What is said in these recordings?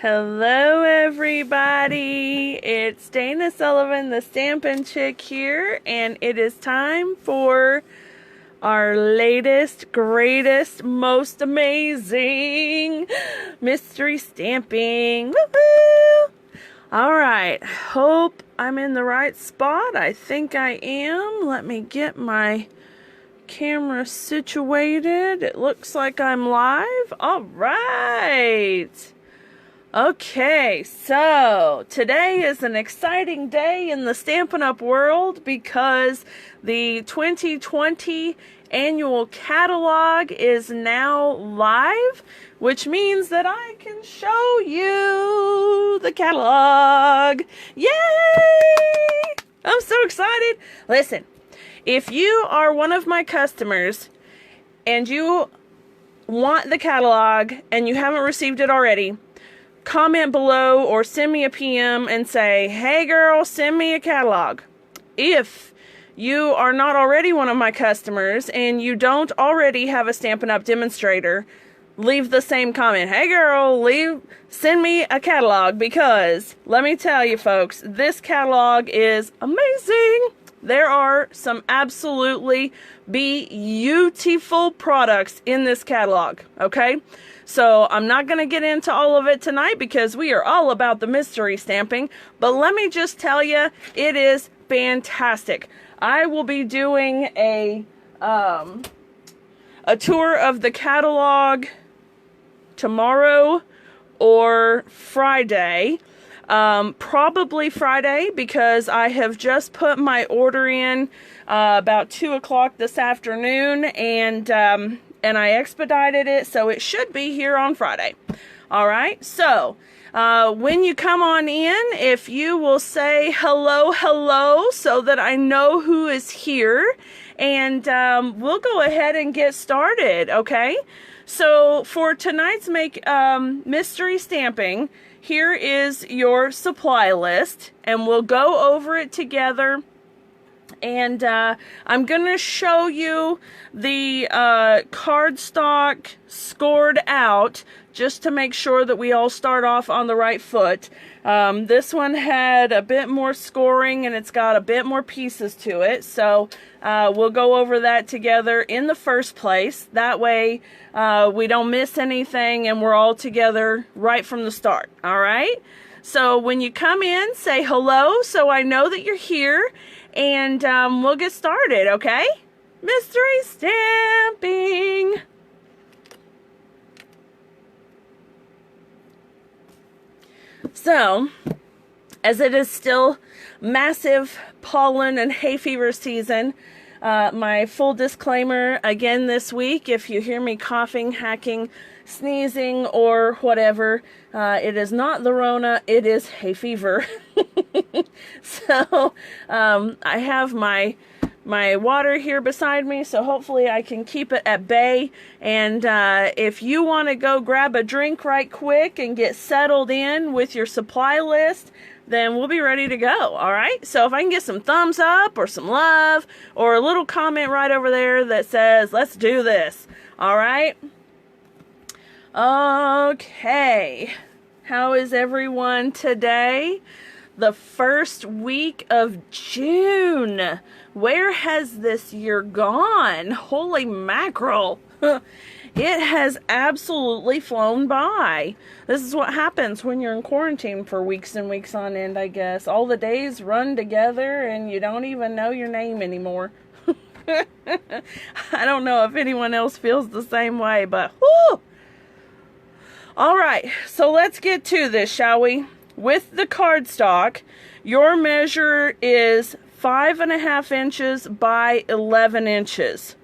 Hello everybody, it's Dana Sullivan, the Stampin' Chick here, and it is time for our latest, greatest, most amazing mystery stamping. Woo-hoo! Alright, hope I'm in the right spot. I think I am. Let me get my camera situated. It looks like I'm live. Alright. Okay, so today is an exciting day in the Stampin' Up! World because the 2020 annual catalog is now live, which means that I can show you the catalog. Yay! I'm so excited. Listen, if you are one of my customers and you want the catalog and you haven't received it already, comment below or send me a PM and say, hey girl, send me a catalog. If you are not already one of my customers and you don't already have a Stampin' Up! Demonstrator, leave the same comment. Hey girl, send me a catalog, because let me tell you folks, this catalog is amazing. There are some absolutely beautiful products in this catalog, okay? So I'm not going to get into all of it tonight because we are all about the mystery stamping, but let me just tell you, it is fantastic. I will be doing a tour of the catalog tomorrow or Friday. Probably Friday, because I have just put my order in about 2 o'clock this afternoon, and I expedited it, so it should be here on Friday. Alright, so when you come on in, if you will say hello, hello, so that I know who is here, and we'll go ahead and get started, okay? So for tonight's mystery stamping, here is your supply list, and we'll go over it together. And I'm going to show you the cardstock scored out, just to make sure that we all start off on the right foot. This one had a bit more scoring, and it's got a bit more pieces to it. So we'll go over that together in the first place. That way we don't miss anything, and we're all together right from the start. All right? So when you come in, say hello so I know that you're here. And we'll get started, okay? Mystery stamping. So, as it is still massive pollen and hay fever season, my full disclaimer again this week: if you hear me coughing, hacking, sneezing, or whatever, it is not the Rona, it is hay fever. So I have my water here beside me, so hopefully I can keep it at bay. And if you want to go grab a drink right quick and get settled in with your supply list, then we'll be ready to go. All right, so if I can get some thumbs up or some love or a little comment right over there that says let's do this. All right. Okay, how is everyone today? The first week of June. Where has this year gone? Holy mackerel. It has absolutely flown by. This is what happens when you're in quarantine for weeks and weeks on end, I guess. All the days run together and you don't even know your name anymore. I don't know if anyone else feels the same way, but whoo! Alright, so let's get to this, shall we? With the cardstock, your measure is 5.5 inches by 11 inches.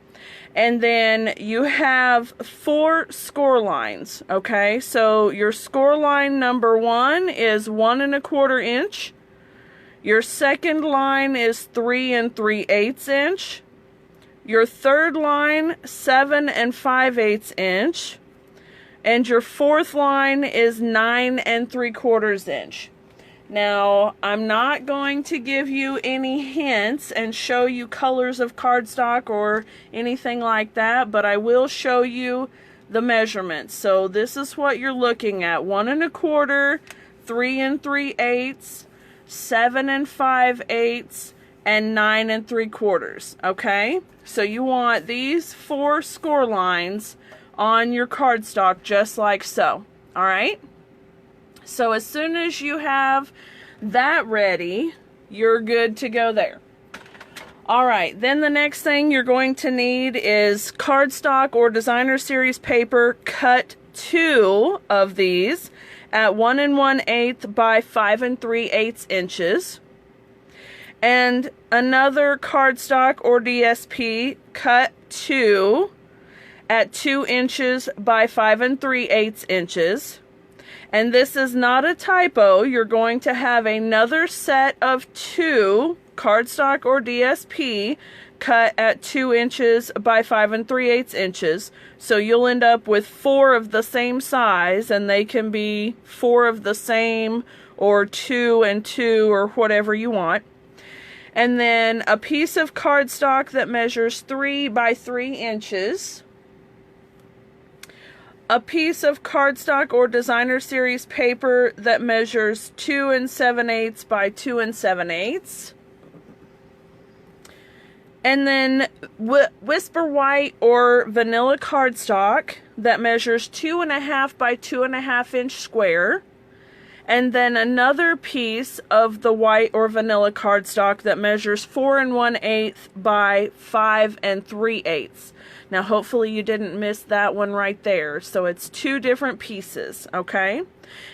And then you have 4 score lines, okay? So your score line number 1 is 1 1/4 inch. Your second line is 3 3/8 inch. Your third line, 7 5/8 inch. And your fourth line is 9 3/4 inch. Now, I'm not going to give you any hints and show you colors of cardstock or anything like that, but I will show you the measurements. So this is what you're looking at: 1 1/4, 3 3/8, 7 5/8, and 9 3/4. Okay, so you want these 4 score lines on your cardstock just like so. All right, so as soon as you have that ready, you're good to go there. All right, then the next thing you're going to need is cardstock or designer series paper. Cut 2 of these at 1 1/8 by 5 3/8 inches. And another cardstock or DSP, cut 2 at 2 inches by 5 3/8 inches. And this is not a typo. You're going to have another set of 2 cardstock or DSP cut at 2 inches by 5 3/8 inches. So you'll end up with 4 of the same size, and they can be 4 of the same or 2 and 2 or whatever you want. And then a piece of cardstock that measures 3 by 3 inches. A piece of cardstock or designer series paper that measures 2 7/8 by 2 7/8. And then Whisper White or vanilla cardstock that measures 2 1/2 by 2 1/2 inch square. And then another piece of the white or vanilla cardstock that measures 4 1/8 by 5 3/8. Now hopefully you didn't miss that one right there. So it's 2 different pieces, okay?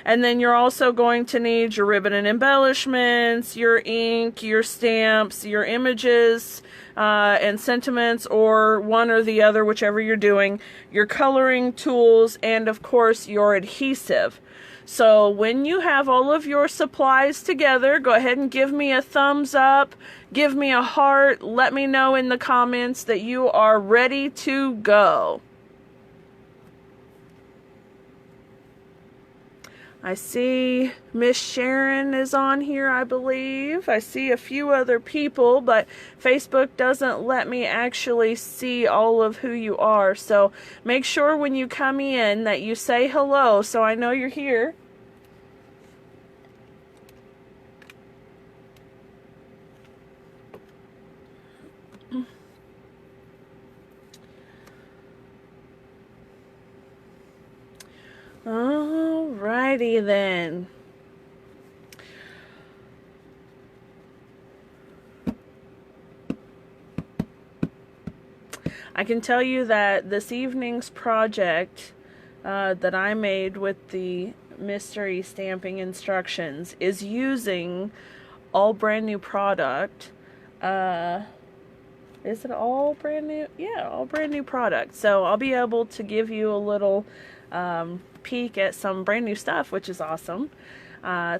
And then you're also going to need your ribbon and embellishments, your ink, your stamps, your images, and sentiments, or one or the other, whichever you're doing, your coloring tools, and of course your adhesive. So when you have all of your supplies together, go ahead and give me a thumbs up, give me a heart, let me know in the comments that you are ready to go. I see Miss Sharon is on here, I believe. I see a few other people, but Facebook doesn't let me actually see all of who you are. So make sure when you come in that you say hello so I know you're here. Alrighty then. I can tell you that this evening's project that I made with the mystery stamping instructions is using all brand new product. Is it all brand new? Yeah, all brand new product. So I'll be able to give you a little peek at some brand new stuff, which is awesome.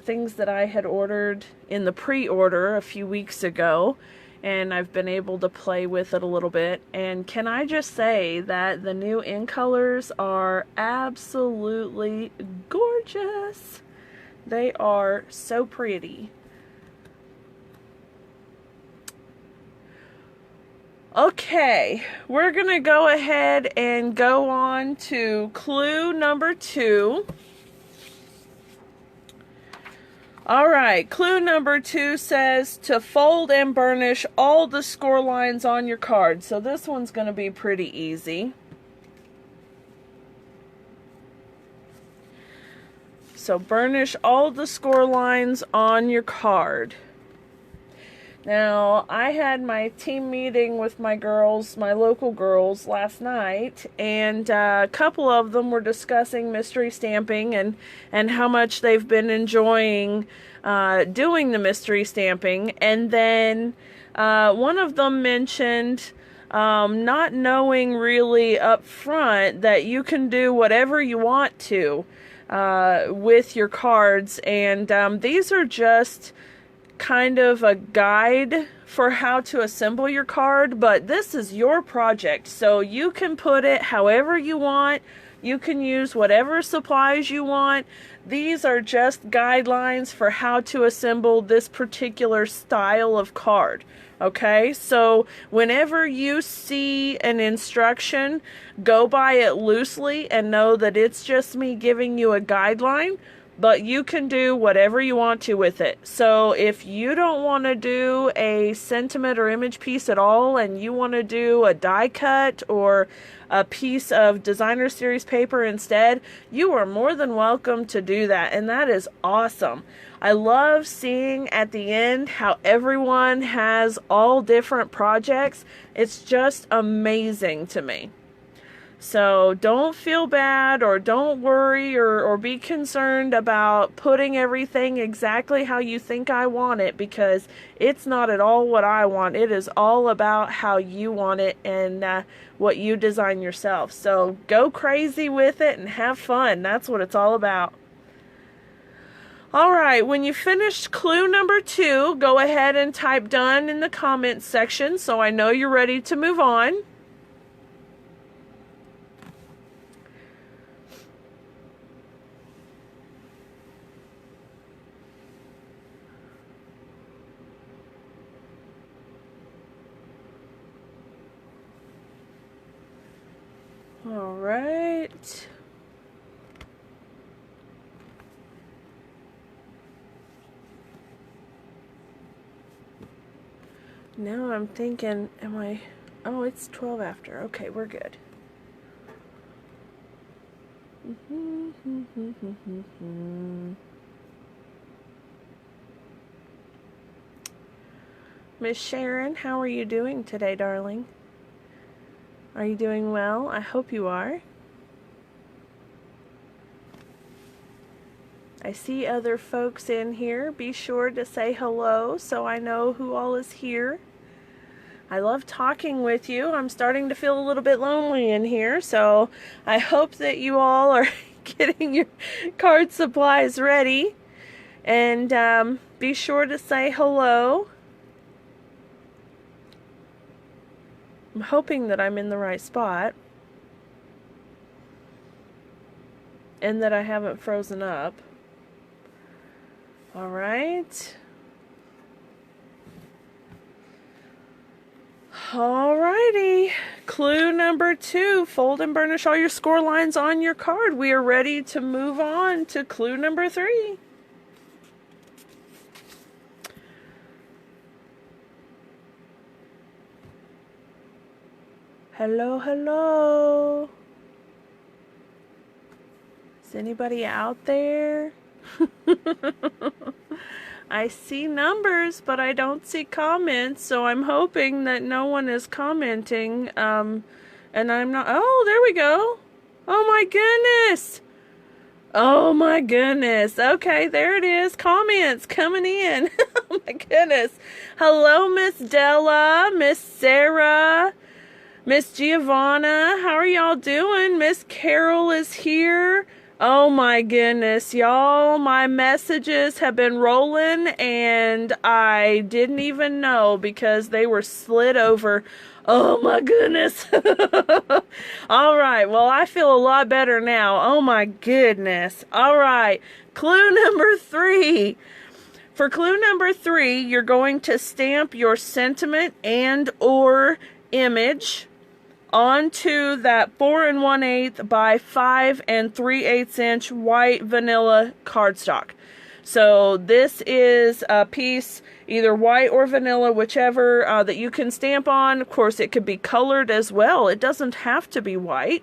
Things that I had ordered in the pre-order a few weeks ago, and I've been able to play with it a little bit. And can I just say that the new ink colors are absolutely gorgeous. They are so pretty. Okay, we're going to go ahead and go on to clue number 2. Alright, clue number 2 says to fold and burnish all the score lines on your card. So this one's going to be pretty easy. So burnish all the score lines on your card. Now, I had my team meeting with my girls, my local girls, last night, and a couple of them were discussing mystery stamping and how much they've been enjoying doing the mystery stamping. And then one of them mentioned not knowing really up front that you can do whatever you want to with your cards, and these are just kind of a guide for how to assemble your card, but this is your project, so you can put it however you want. You can use whatever supplies you want. These are just guidelines for how to assemble this particular style of card. Okay, so whenever you see an instruction, go by it loosely and know that it's just me giving you a guideline, but you can do whatever you want to with it. So if you don't want to do a sentiment or image piece at all, and you want to do a die cut or a piece of designer series paper instead, you are more than welcome to do that, and that is awesome. I love seeing at the end how everyone has all different projects. It's just amazing to me. So don't feel bad or don't worry or be concerned about putting everything exactly how you think I want it, because it's not at all what I want. It is all about how you want it and what you design yourself. So go crazy with it and have fun. That's what it's all about. Alright, when you finished clue number 2, go ahead and type done in the comments section so I know you're ready to move on. All right. Now I'm thinking, oh, it's 12 after. Okay, we're good. Miss Sharon, how are you doing today, darling? Are you doing well? I hope you are. I see other folks in here. Be sure to say hello so I know who all is here. I love talking with you. I'm starting to feel a little bit lonely in here, so I hope that you all are getting your card supplies ready. And be sure to say hello. I'm hoping that I'm in the right spot and that I haven't frozen up. All right. Alrighty. Clue number 2. Fold and burnish all your score lines on your card. We are ready to move on to clue number 3. Hello, hello. Is anybody out there? I see numbers, but I don't see comments, so I'm hoping that no one is commenting. And I'm not. Oh, there we go. Oh my goodness. Oh my goodness. Okay, there it is. Comments coming in. Oh my goodness. Hello, Miss Della, Miss Sarah, Miss Giovanna. How are y'all doing? Miss Carol is here. Oh my goodness, y'all, my messages have been rolling and I didn't even know because they were slid over. Oh my goodness. All right, well, I feel a lot better now. Oh my goodness. All right, clue number 3. For clue number 3, you're going to stamp your sentiment and or image onto that 4 1/8 by 5 3/8 inch white vanilla cardstock. So this is a piece, either white or vanilla, whichever that you can stamp on. Of course, it could be colored as well. It doesn't have to be white.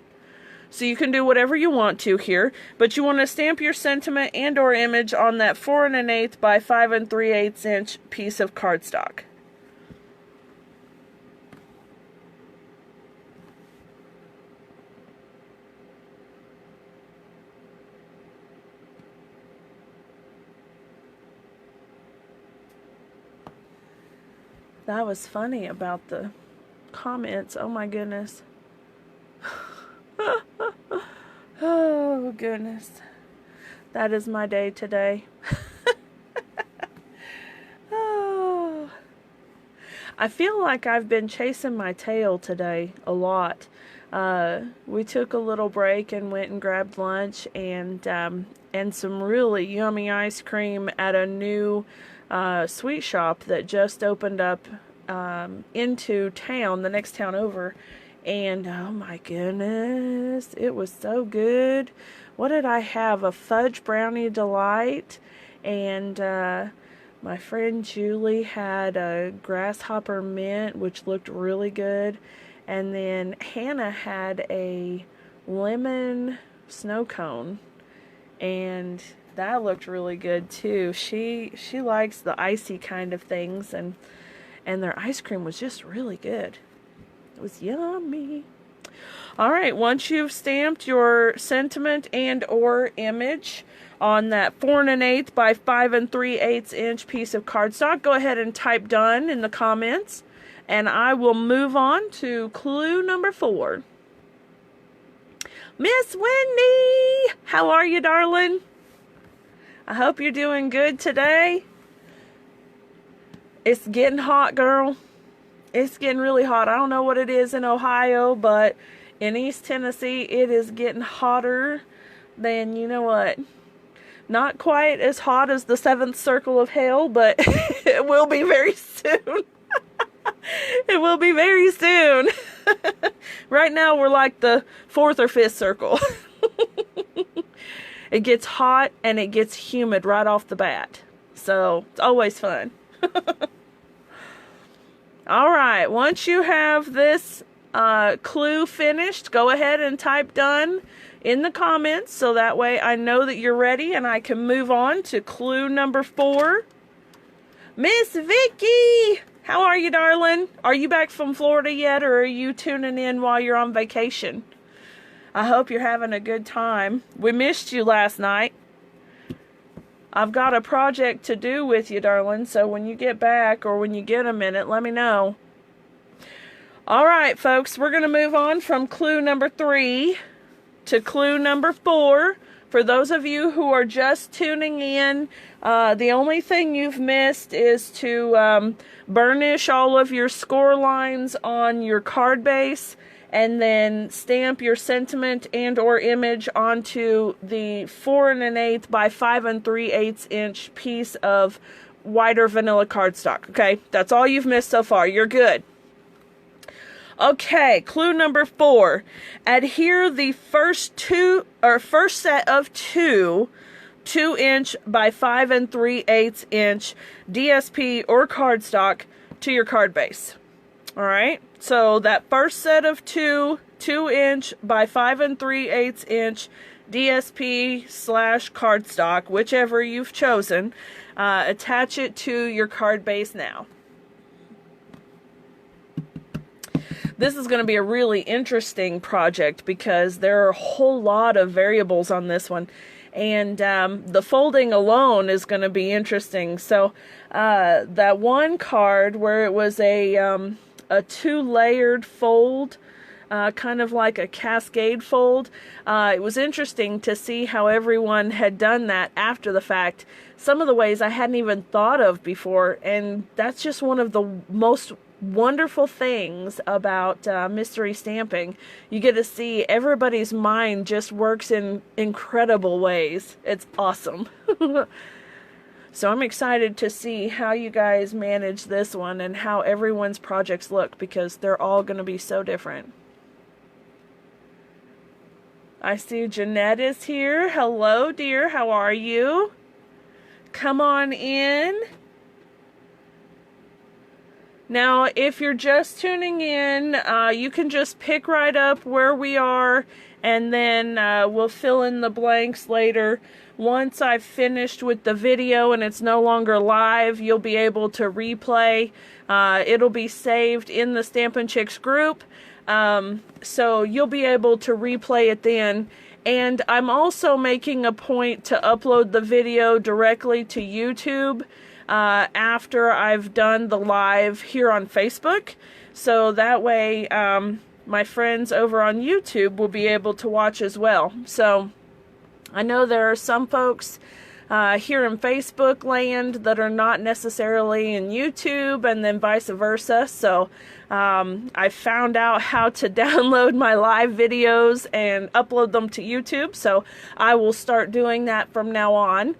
So you can do whatever you want to here. But you want to stamp your sentiment and or image on that 4 1/8 by 5 3/8 inch piece of cardstock. That was funny about the comments. Oh my goodness. Oh goodness. That is my day today. Oh. I feel like I've been chasing my tail today a lot. We took a little break and went and grabbed lunch and some really yummy ice cream at a new sweet shop that just opened up into town, the next town over. And oh my goodness, it was so good. What did I have? A fudge brownie delight, and my friend Julie had a grasshopper mint, which looked really good. And then Hannah had a lemon snow cone, and that looked really good too. She likes the icy kind of things, and their ice cream was just really good. It was yummy. All right, once you've stamped your sentiment and or image on that 4 1/8 by 5 3/8 inch piece of cardstock, go ahead and type done in the comments, and I will move on to clue number 4. Miss Wendy, how are you, darling? I hope you're doing good today. It's getting hot, girl. It's getting really hot. I don't know what it is in Ohio, but in East Tennessee, it is getting hotter than, you know what, not quite as hot as the 7th circle of hell, but it will be very soon. It will be very soon. Right now, we're like the 4th or 5th circle. It gets hot and it gets humid right off the bat. So, it's always fun. All right, once you have this clue finished, go ahead and type done in the comments, so that way I know that you're ready and I can move on to clue number 4. Miss Vicky, how are you, darling? Are you back from Florida yet, or are you tuning in while you're on vacation? I hope you're having a good time. We missed you last night. I've got a project to do with you, darling, so when you get back or when you get a minute, let me know. All right, folks, we're going to move on from clue number 3 to clue number 4. For those of you who are just tuning in, the only thing you've missed is to burnish all of your score lines on your card base, and then stamp your sentiment and or image onto the 4 1/8 by 5 3/8 inch piece of whiter vanilla cardstock. Okay, that's all you've missed so far. You're good. Okay, clue number 4. Adhere the first set of two 2-inch by 5 3/8 inch DSP or cardstock to your card base. All right, so that first set of 2-inch by 5 3/8 inch DSP / cardstock, whichever you've chosen, attach it to your card base now. This is going to be a really interesting project because there are a whole lot of variables on this one. And the folding alone is going to be interesting. So that one card where it was a 2-layered fold, kind of like a cascade fold, it was interesting to see how everyone had done that after the fact. Some of the ways I hadn't even thought of before, and that's just one of the most wonderful things about mystery stamping. You get to see everybody's mind just works in incredible ways. It's awesome. So I'm excited to see how you guys manage this one and how everyone's projects look, because they're all going to be so different. I see Jeanette is here. Hello, dear. How are you? Come on in. Now, if you're just tuning in, you can just pick right up where we are, and then we'll fill in the blanks later. Once I've finished with the video and it's no longer live, you'll be able to replay. It'll be saved in the Stampin' Chicks group, so you'll be able to replay it then. And I'm also making a point to upload the video directly to YouTube after I've done the live here on Facebook, so that way my friends over on YouTube will be able to watch as well. So I know there are some folks here in Facebook land that are not necessarily in YouTube, and then vice versa. So I found out how to download my live videos and upload them to YouTube. So I will start doing that from now on.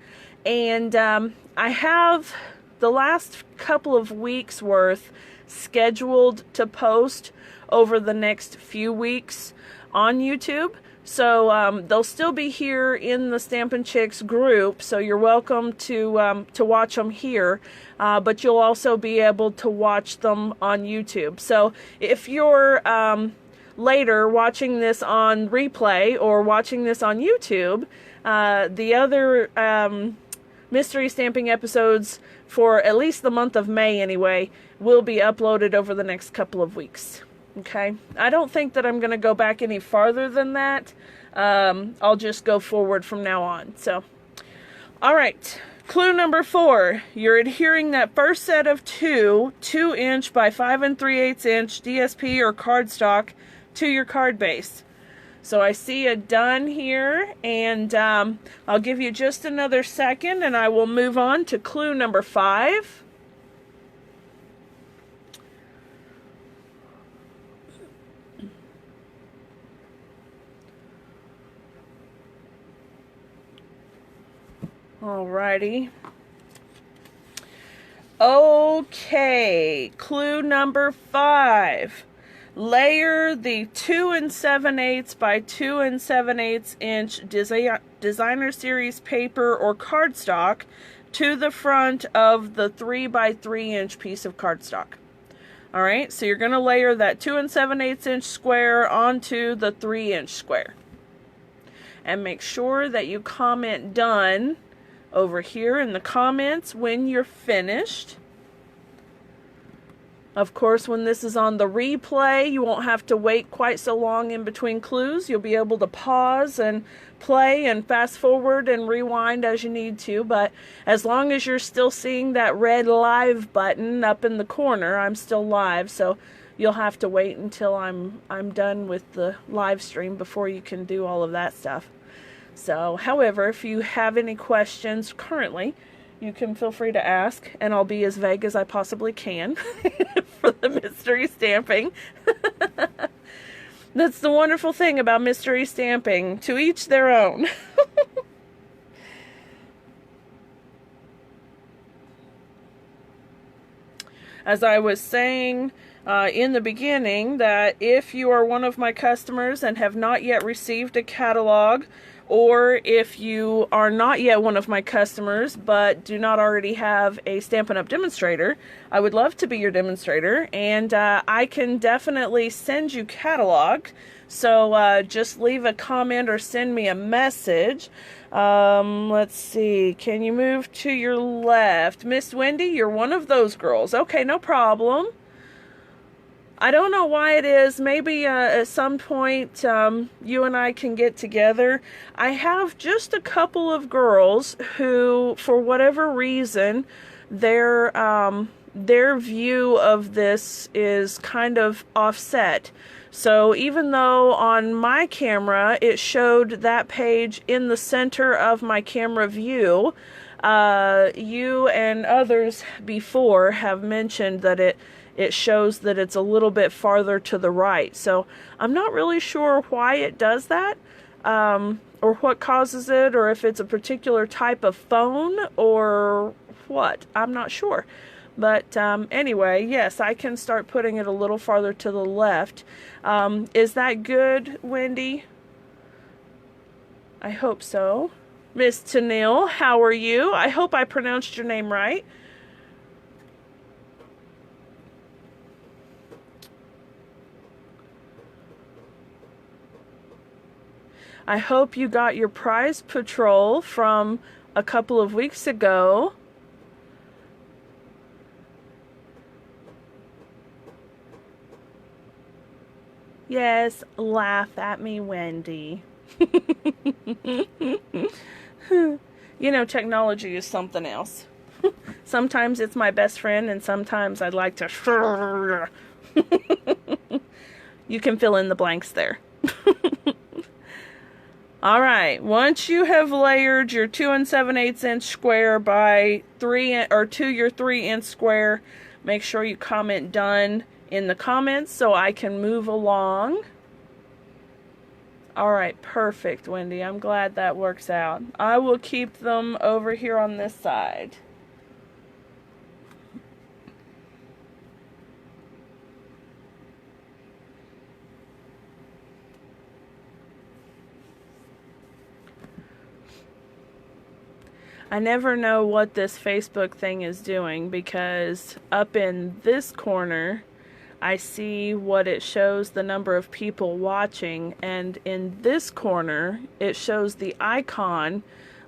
And I have the last couple of weeks worth scheduled to post over the next few weeks on YouTube. So they'll still be here in the Stampin' Chicks group, so you're welcome to watch them here, but you'll also be able to watch them on YouTube. So if you're later watching this on replay or watching this on YouTube, the other mystery stamping episodes for at least the month of May anyway will be uploaded over the next couple of weeks. Okay, I don't think that I'm going to go back any farther than that. I'll just go forward from now on. So, all right, clue number 4. You're adhering that first set of 2-inch by 5 3/8 inch DSP or cardstock to your card base. So I see a done here, and I'll give you just another second, and I will move on to clue number 5. Alrighty. Okay, clue number 5. Layer the 2 7/8 by 2 7/8 inch designer series paper or cardstock to the front of the 3 by 3 inch piece of cardstock. Alright, so you're going to layer that 2 7/8 inch square onto the 3-inch square. And make sure that you comment done over here in the comments when you're finished. Of course, when this is on the replay, you won't have to wait quite so long in between clues. You'll be able to pause and play and fast forward and rewind as you need to. But as long as you're still seeing that red live button up in the corner, I'm still live. So you'll have to wait until I'm done with the live stream before you can do all of that stuff. So, however, if you have any questions currently, you can feel free to ask, and I'll be as vague as I possibly can for the mystery stamping. That's the wonderful thing about mystery stamping. To each their own. As I was saying in the beginning, that if you are one of my customers and have not yet received a catalog, or if you are not yet one of my customers but do not already have a Stampin' Up! Demonstrator, I would love to be your demonstrator, and I can definitely send you catalog. So just leave a comment or send me a message. Let's see, can you move to your left? Miss Wendy, you're one of those girls. Okay, no problem. I don't know why it is. Maybe at some point you and I can get together. I have just a couple of girls who, for whatever reason, their view of this is kind of offset. So even though on my camera it showed that page in the center of my camera view, you and others before have mentioned that it shows that it's a little bit farther to the right. So I'm not really sure why it does that, or what causes it, or if it's a particular type of phone or what. I'm not sure. But anyway, yes, I can start putting it a little farther to the left. Is that good, Wendy? I hope so. Miss Tanil, how are you? I hope I pronounced your name right. I hope you got your prize patrol from a couple of weeks ago. Yes, laugh at me, Wendy. You know, technology is something else. Sometimes it's my best friend, and sometimes I'd like to... You can fill in the blanks there. All right, once you have layered your 2 7/8 inch square by 2 your 3-inch square, make sure you comment done in the comments so I can move along. All right, perfect, Wendy. I'm glad that works out. I will keep them over here on this side. I never know what this Facebook thing is doing, because up in this corner I see what it shows, the number of people watching, and in this corner it shows the icon,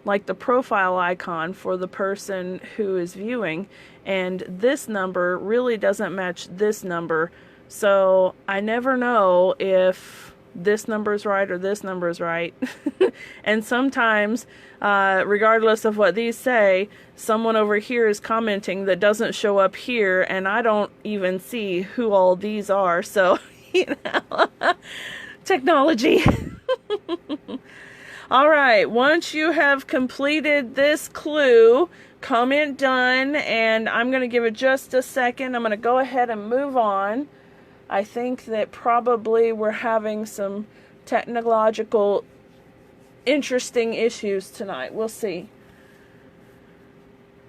like the profile icon for the person who is viewing, and this number really doesn't match this number, so I never know if this number is right or this number is right. And sometimes, regardless of what these say, someone over here is commenting that doesn't show up here, and I don't even see who all these are. So, you know, technology. All right, once you have completed this clue, comment done, and I'm going to give it just a second. I'm going to go ahead and move on. I think that probably we're having some technological interesting issues tonight. We'll see.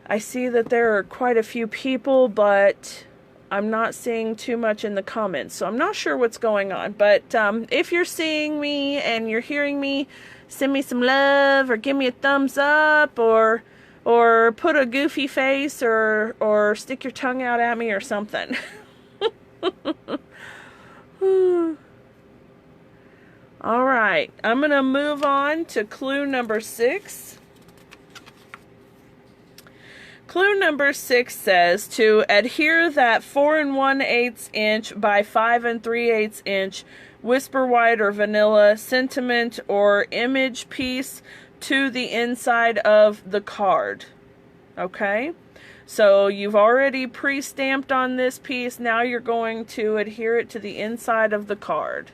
I see that there are quite a few people, but I'm not seeing too much in the comments, so I'm not sure what's going on. But if you're seeing me and you're hearing me, send me some love, or give me a thumbs up, or put a goofy face, or stick your tongue out at me or something. All right, I'm going to move on to clue number 6. Clue number 6 says to adhere that 4 1/8 inch by 5 3/8 inch whisper white or vanilla sentiment or image piece to the inside of the card. Okay? So you've already pre-stamped on this piece. Now you're going to adhere it to the inside of the card.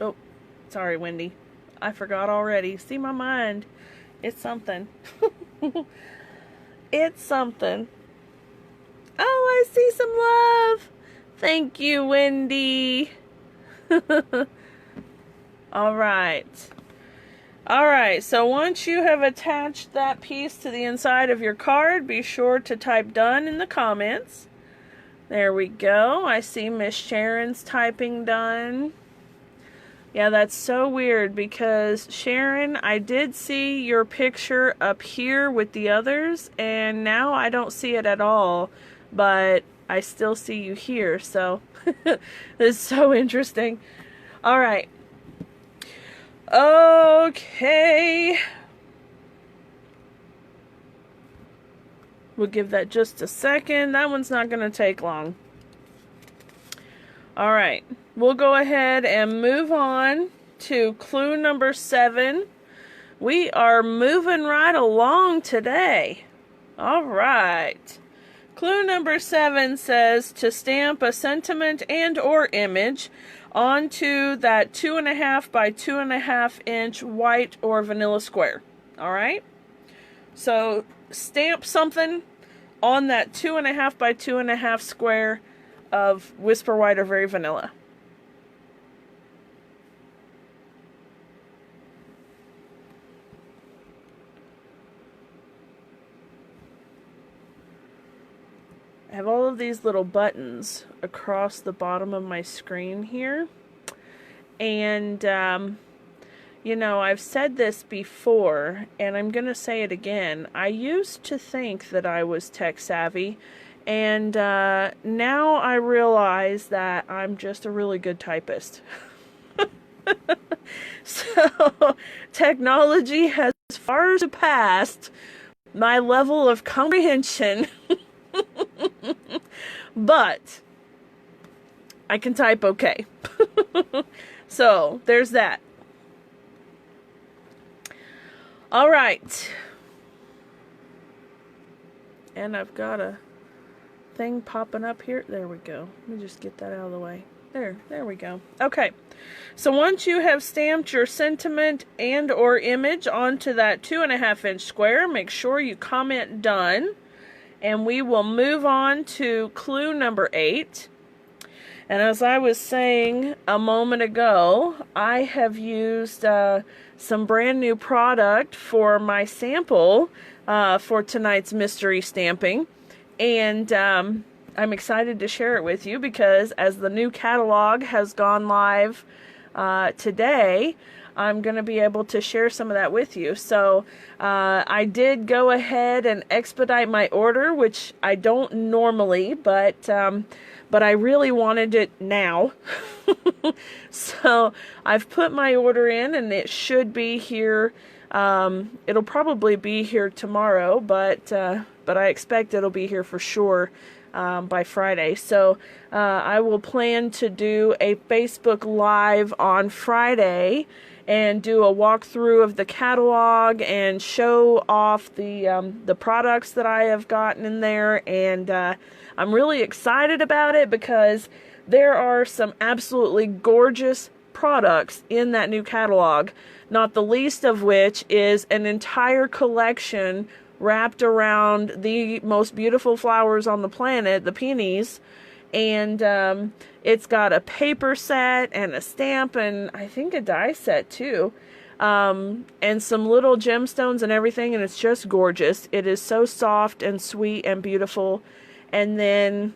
Oh, sorry, Wendy. I forgot already. See, my mind. It's something. It's something. Oh, I see some love. Thank you, Wendy. All right. All right, so once you have attached that piece to the inside of your card, be sure to type done in the comments. There we go. I see Miss Sharon's typing done. Yeah, that's so weird because, Sharon, I did see your picture up here with the others, and now I don't see it at all, but I still see you here, so this is so interesting. All right. Okay. We'll give that just a second. That one's not going to take long. All right. We'll go ahead and move on to clue number 7. We are moving right along today. All right. Clue number 7 says to stamp a sentiment and or image onto that 2.5 by 2.5 inch white or vanilla square. All right. So stamp something on that 2.5 by 2.5 square of Whisper White or Very Vanilla. I have all of these little buttons across the bottom of my screen here. And, you know, I've said this before, and I'm going to say it again. I used to think that I was tech savvy, and now I realize that I'm just a really good typist. So, technology has far surpassed my level of comprehension but I can type okay. So there's that. All right. And I've got a thing popping up here. There we go. Let me just get that out of the way. There we go. Okay. So once you have stamped your sentiment and or image onto that 2.5 inch square, make sure you comment done. And we will move on to clue number 8. And as I was saying a moment ago, I have used some brand new product for my sample for tonight's mystery stamping. And I'm excited to share it with you because as the new catalog has gone live today, I'm going to be able to share some of that with you. So I did go ahead and expedite my order, which I don't normally, but I really wanted it now. So I've put my order in and it should be here. It'll probably be here tomorrow, but I expect it'll be here for sure by Friday. So I will plan to do a Facebook Live on Friday and do a walkthrough of the catalog and show off the products that I have gotten in there. And I'm really excited about it because there are some absolutely gorgeous products in that new catalog, not the least of which is an entire collection wrapped around the most beautiful flowers on the planet, the peonies. And it's got a paper set and a stamp and I think a die set too. And some little gemstones and everything, and it's just gorgeous. It is so soft and sweet and beautiful. And then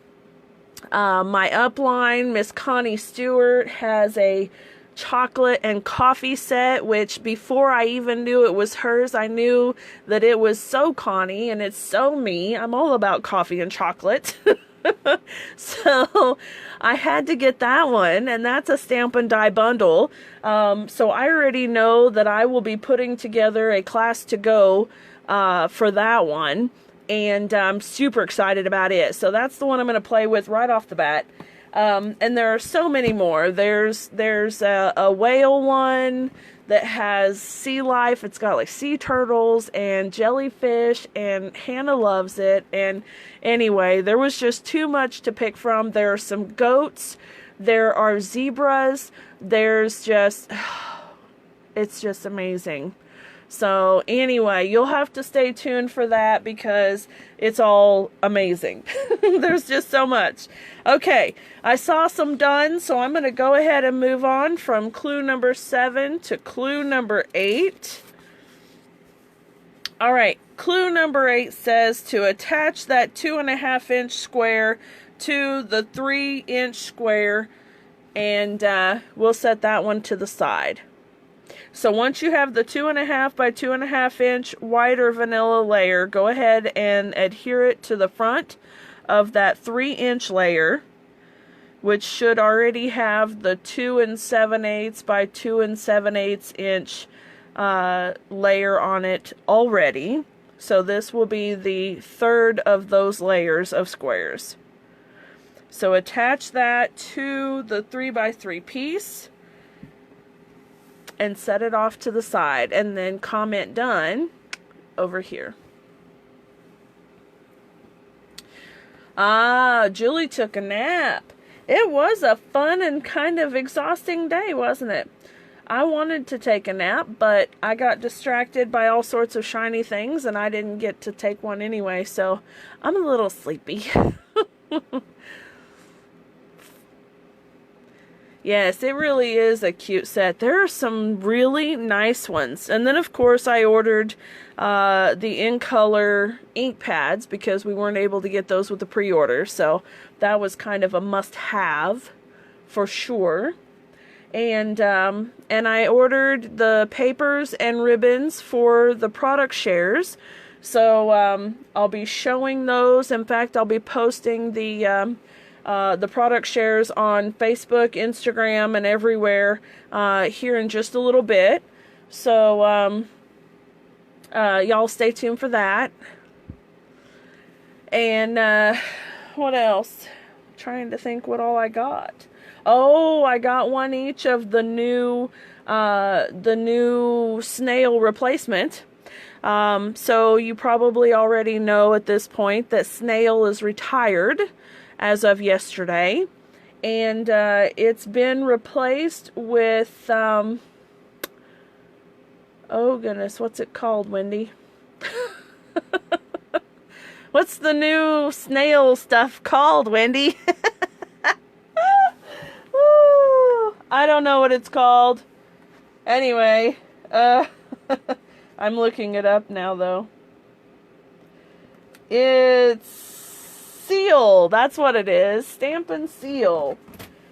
my upline, Miss Connie Stewart, has a chocolate and coffee set, which before I even knew it was hers, I knew that it was so Connie and it's so me. I'm all about coffee and chocolate. So I had to get that one, and that's a Stampin' Die bundle. So I already know that I will be putting together a class to go for that one, and I'm super excited about it. So that's the one I'm going to play with right off the bat. And there are so many more. There's a whale one that has sea life. It's got like sea turtles and jellyfish, and Hannah loves it. And anyway, there was just too much to pick from. There are some goats. There are zebras. There's just, it's just amazing. So anyway, you'll have to stay tuned for that because it's all amazing. There's just so much. Okay, I saw some done, so I'm going to go ahead and move on from clue number 7 to clue number 8. All right, clue number 8 says to attach that 2.5 inch square to the 3 inch square, and we'll set that one to the side. So once you have the 2.5 by 2.5 inch white or vanilla layer, go ahead and adhere it to the front of that 3 inch layer, which should already have the 2 7/8 by 2 7/8 inch layer on it already. So this will be the third of those layers of squares. So attach that to the 3 by 3 piece and set it off to the side, and then comment done over here. Ah, Julie took a nap. It was a fun and kind of exhausting day, wasn't it? I wanted to take a nap, but I got distracted by all sorts of shiny things, and I didn't get to take one anyway, so I'm a little sleepy. Yes, it really is a cute set. There are some really nice ones. And then, of course, I ordered the in-color ink pads because we weren't able to get those with the pre-order. So that was kind of a must-have for sure. And I ordered the papers and ribbons for the product shares. So I'll be showing those. In fact, I'll be posting the product shares on Facebook, Instagram, and everywhere here in just a little bit. So y'all stay tuned for that. And what else? Trying to think what all I got. Oh, I got one each of the new snail replacement. So you probably already know at this point that Snail is retired as of yesterday. And it's been replaced with, oh goodness, what's it called, Wendy? What's the new snail stuff called, Wendy? I don't know what it's called. Anyway, I'm looking it up now, though. It's Seal. That's what it is. Stampin' Seal.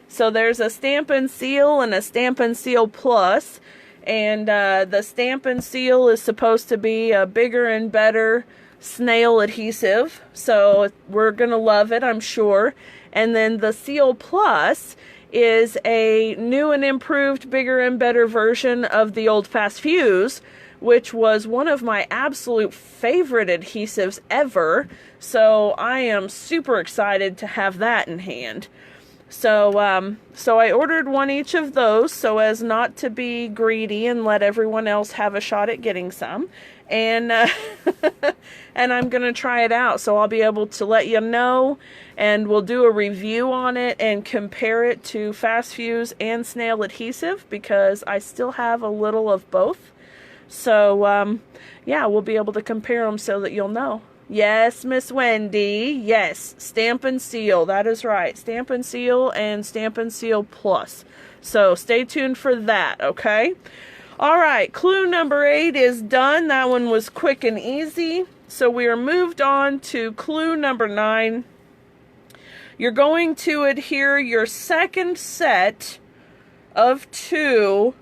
So there's a Stampin' Seal and a Stampin' Seal Plus. And the Stampin' Seal is supposed to be a bigger and better snail adhesive. So we're going to love it, I'm sure. And then the Seal Plus is a new and improved, bigger and better version of the old Fast Fuse, which was one of my absolute favorite adhesives ever. So I am super excited to have that in hand. So I ordered one each of those so as not to be greedy and let everyone else have a shot at getting some. And and I'm going to try it out, so I'll be able to let you know, and we'll do a review on it and compare it to Fast Fuse and Snail adhesive, because I still have a little of both. So yeah, we'll be able to compare them so that you'll know. Yes, Miss Wendy. Yes, Stampin' Seal. That is right. Stampin' Seal and Stampin' Seal Plus. So stay tuned for that, okay? All right, clue number 8 is done. That one was quick and easy. So we are moved on to clue number 9. You're going to adhere your second set of 2-inch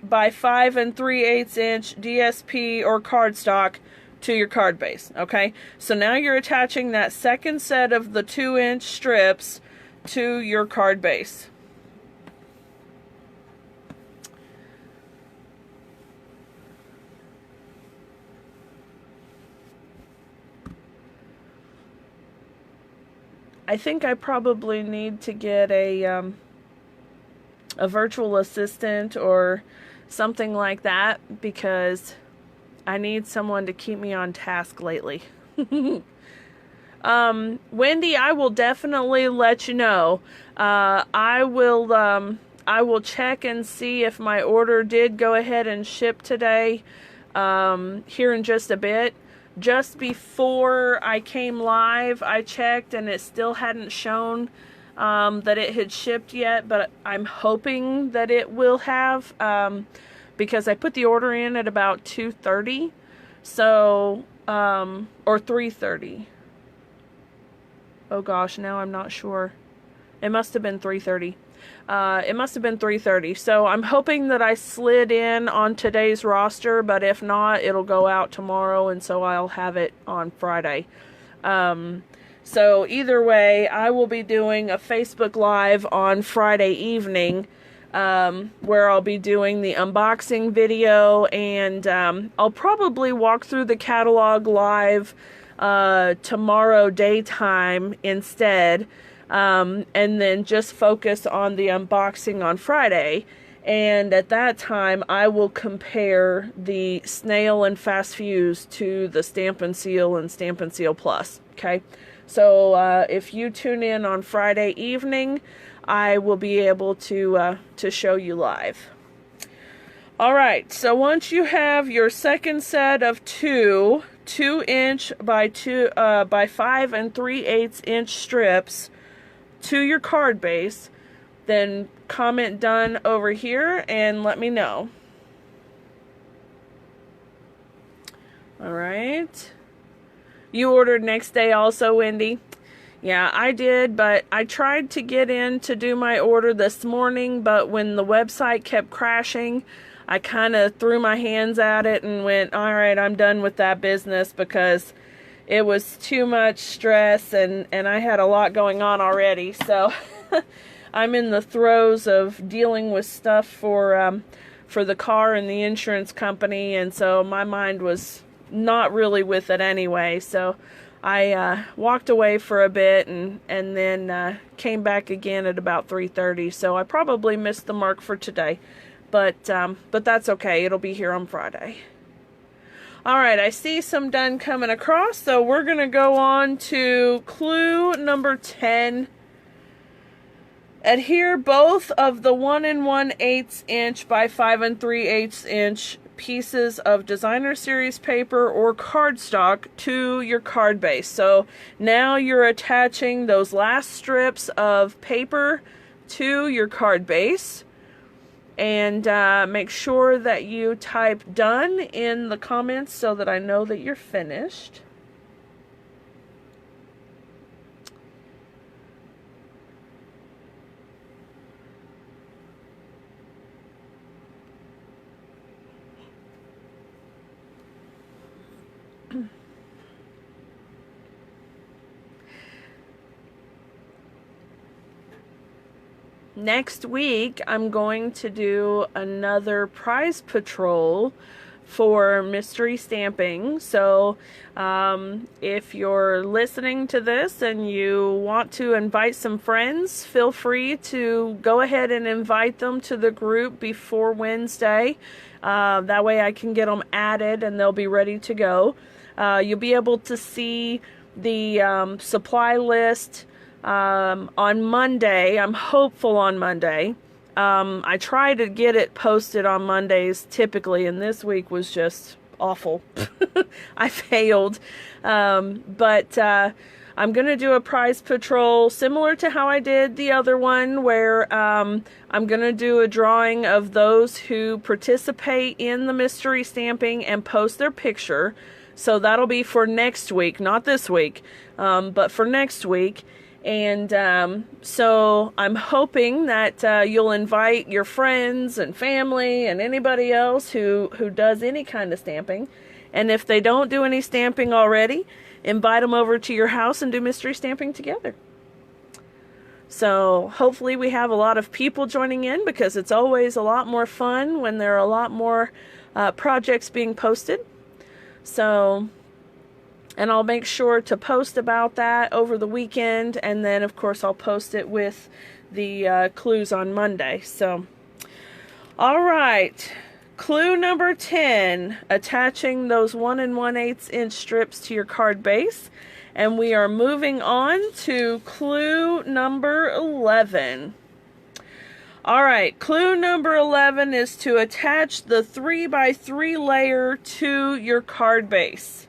by 5 3/8 inch DSP or cardstock to your card base, okay? So now you're attaching that second set of the 2-inch strips to your card base. I think I probably need to get a virtual assistant or something like that, because I need someone to keep me on task lately. Wendy, I will definitely let you know. I will check and see if my order did go ahead and ship today, here in just a bit. Just before I came live, I checked and it still hadn't shown that it had shipped yet, but I'm hoping that it will have, because I put the order in at about 2:30, so, or 3:30. Oh gosh, now I'm not sure. It must have been 3:30. It must have been 3:30. So I'm hoping that I slid in on today's roster, but if not, it'll go out tomorrow, and so I'll have it on Friday. So either way, I will be doing a Facebook Live on Friday evening, where I'll be doing the unboxing video, and I'll probably walk through the catalog live tomorrow daytime instead. And then just focus on the unboxing on Friday. And at that time, I will compare the Snail and Fast Fuse to the Stampin' Seal and Stampin' Seal Plus. Okay? So, if you tune in on Friday evening, I will be able to show you live. Alright, so once you have your second set of 2-inch by 5 3/8 inch strips to your card base, then comment done over here and let me know. Alright. You ordered next day also, Wendy? Yeah, I did, but I tried to get in to do my order this morning, but when the website kept crashing, I kind of threw my hands at it and went, alright, I'm done with that business, because it was too much stress, and I had a lot going on already. So I'm in the throes of dealing with stuff for the car and the insurance company, and so my mind was not really with it anyway. So I walked away for a bit and then came back again at about 3:30. So I probably missed the mark for today, but that's okay. It'll be here on Friday. All right, I see some done coming across, so we're gonna go on to clue number 10. Adhere both of the 1 1/8 inch by 5 3/8 inch pieces of designer series paper or cardstock to your card base. So now you're attaching those last strips of paper to your card base. And make sure that you type done in the comments so that I know that you're finished. Next week, I'm going to do another prize patrol for mystery stamping. So if you're listening to this and you want to invite some friends, feel free to go ahead and invite them to the group before Wednesday. That way I can get them added and they'll be ready to go. You'll be able to see the supply list on Monday. I'm hopeful on Monday. I try to get it posted on Mondays typically, and this week was just awful. I failed. But I'm going to do a prize patrol similar to how I did the other one, where I'm going to do a drawing of those who participate in the mystery stamping and post their picture. So that'll be for next week, not this week, but for next week. And so I'm hoping that you'll invite your friends and family and anybody else who does any kind of stamping. And if they don't do any stamping already, invite them over to your house and do mystery stamping together. So hopefully we have a lot of people joining in, because it's always a lot more fun when there are a lot more projects being posted. So... and I'll make sure to post about that over the weekend, and then of course I'll post it with the clues on Monday. So, all right, clue number 10, attaching those 1 1/8 inch strips to your card base. And we are moving on to clue number 11. All right, clue number 11 is to attach the 3x3 layer to your card base.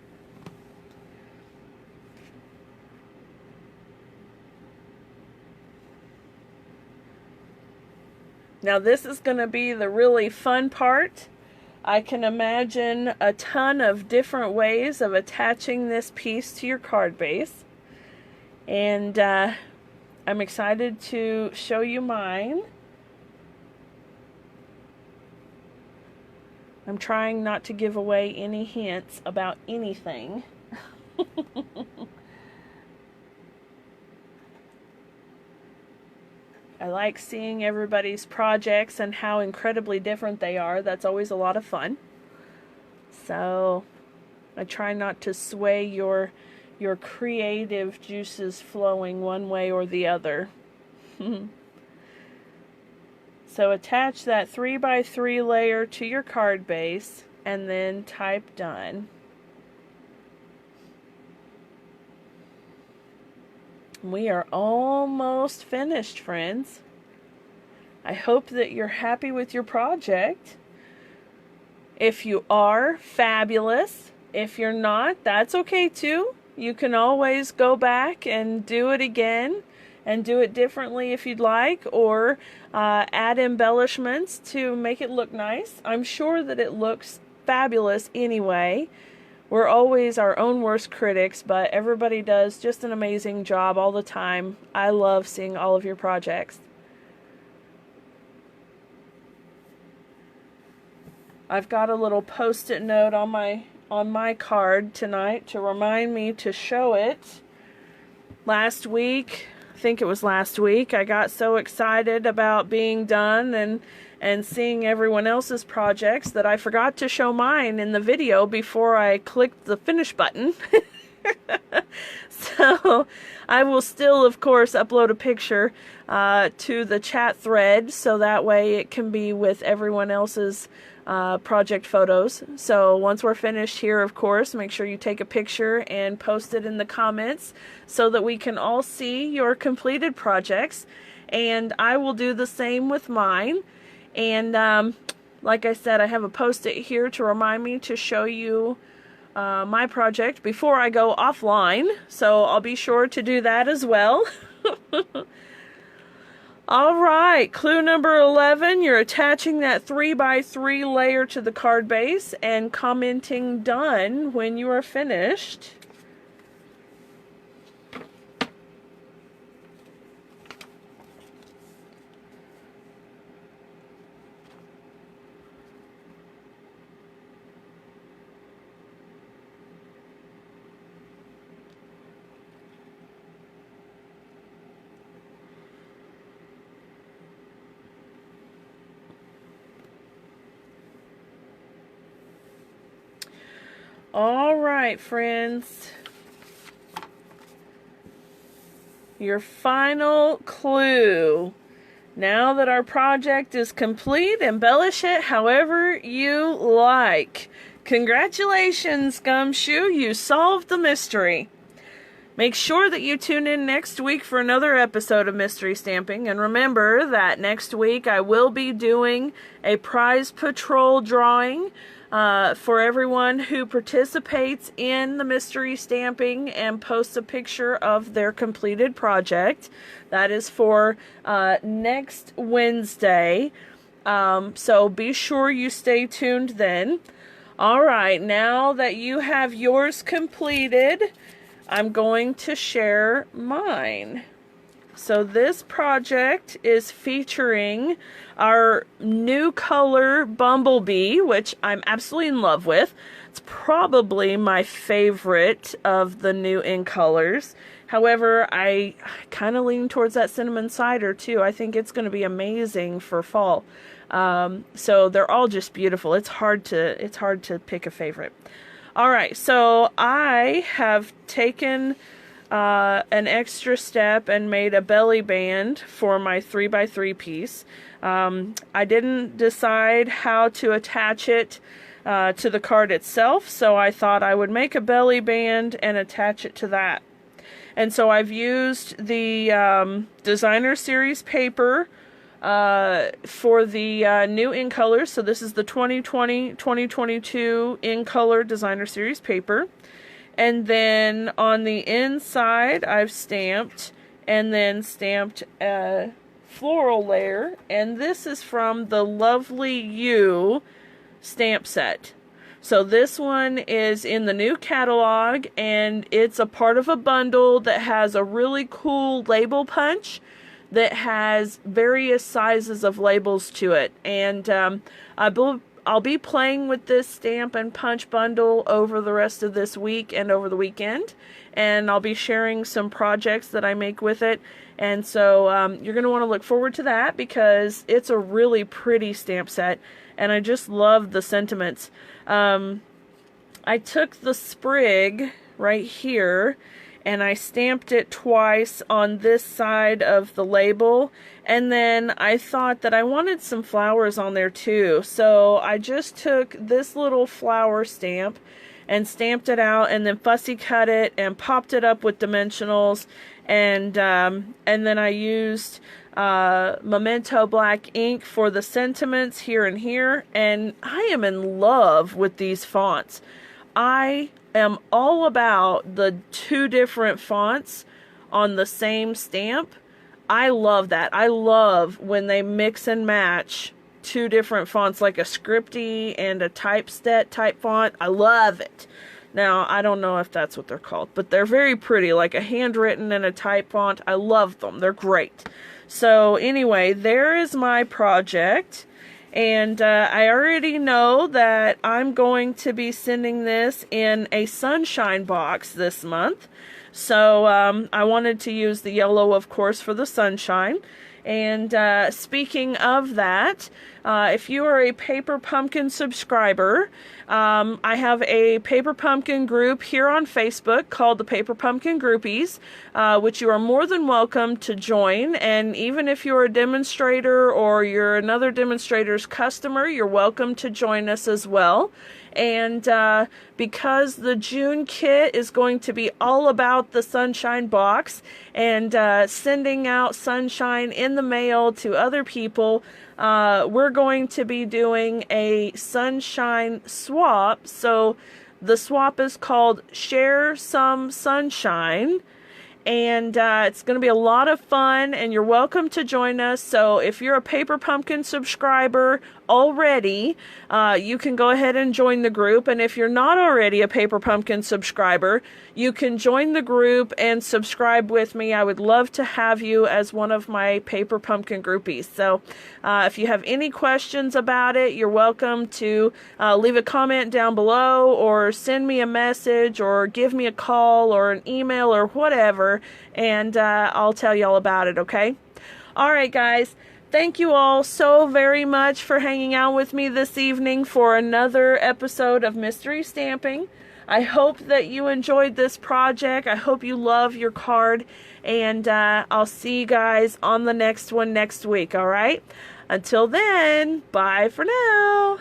Now this is going to be the really fun part. I can imagine a ton of different ways of attaching this piece to your card base. And I'm excited to show you mine. I'm trying not to give away any hints about anything. I like seeing everybody's projects and how incredibly different they are. That's always a lot of fun. So I try not to sway your creative juices flowing one way or the other. So attach that 3x3 layer to your card base and then type done. We are almost finished, friends. I hope that you're happy with your project. If you are, fabulous. If you're not, that's okay too. You can always go back and do it again and do it differently if you'd like, or add embellishments to make it look nice. I'm sure that it looks fabulous anyway. We're always our own worst critics, but everybody does just an amazing job all the time. I love seeing all of your projects. I've got a little post-it note on my card tonight to remind me to show it. Last week, I think it was last week, I got so excited about being done and seeing everyone else's projects that I forgot to show mine in the video before I clicked the finish button. So I will still, of course, upload a picture to the chat thread, so that way it can be with everyone else's project photos. So once we're finished here, of course, make sure you take a picture and post it in the comments so that we can all see your completed projects. And I will do the same with mine. And like I said, I have a post-it here to remind me to show you my project before I go offline, so I'll be sure to do that as well. Alright, clue number 11, you're attaching that 3x3 layer to the card base and commenting done when you are finished. All right, friends. Your final clue. Now that our project is complete, embellish it however you like. Congratulations, Gumshoe. You solved the mystery. Make sure that you tune in next week for another episode of Mystery Stamping. And remember that next week I will be doing a prize patrol drawing for everyone who participates in the mystery stamping and posts a picture of their completed project. That is for next Wednesday. So be sure you stay tuned then. Alright, now that you have yours completed, I'm going to share mine. So this project is featuring our new color Bumblebee, which I'm absolutely in love with. It's probably my favorite of the new in colors. However, I kind of lean towards that cinnamon cider too. I think it's going to be amazing for fall. So they're all just beautiful. It's hard to pick a favorite. All right, so I have taken an extra step and made a belly band for my 3x3 piece. I didn't decide how to attach it to the card itself, so I thought I would make a belly band and attach it to that. And so I've used the Designer Series paper for the new in colors. So this is the 2020-2022 in color Designer Series paper. And then on the inside, I've stamped and then stamped a floral layer. And this is from the Lovely You stamp set. So this one is in the new catalog, and it's a part of a bundle that has a really cool label punch that has various sizes of labels to it. And I'll be playing with this stamp and punch bundle over the rest of this week and over the weekend, and I'll be sharing some projects that I make with it. And so you're going to want to look forward to that, because it's a really pretty stamp set, and I just love the sentiments. I took the sprig right here and I stamped it twice on this side of the label, and then I thought that I wanted some flowers on there too, so I just took this little flower stamp and stamped it out, and then fussy cut it and popped it up with dimensionals, and then I used Memento black ink for the sentiments here and here. And I am in love with these fonts. I am all about the two different fonts on the same stamp. I love that. I love when they mix and match two different fonts, like a scripty and a typeset type font. I love it. Now, I don't know if that's what they're called, but they're very pretty, like a handwritten and a type font. I love them. They're great. So anyway, there is my project, and I already know that I'm going to be sending this in a sunshine box this month. So I wanted to use the yellow, of course, for the sunshine, And speaking of that, if you are a Paper Pumpkin subscriber, I have a Paper Pumpkin group here on Facebook called the Paper Pumpkin Groupies, which you are more than welcome to join. And even if you're a demonstrator or you're another demonstrator's customer, you're welcome to join us as well. And because the June kit is going to be all about the Sunshine Box and sending out sunshine in the mail to other people, we're going to be doing a sunshine swap. So the swap is called Share Some Sunshine. And it's going to be a lot of fun, and you're welcome to join us. So if you're a Paper Pumpkin subscriber already, you can go ahead and join the group. And if you're not already a Paper Pumpkin subscriber, you can join the group and subscribe with me. I would love to have you as one of my Paper Pumpkin groupies. So if you have any questions about it, you're welcome to leave a comment down below, or send me a message, or give me a call or an email or whatever, and I'll tell you all about it, okay? All right, guys. Thank you all so very much for hanging out with me this evening for another episode of Mystery Stamping. I hope that you enjoyed this project. I hope you love your card, and I'll see you guys on the next one next week, all right? Until then, bye for now.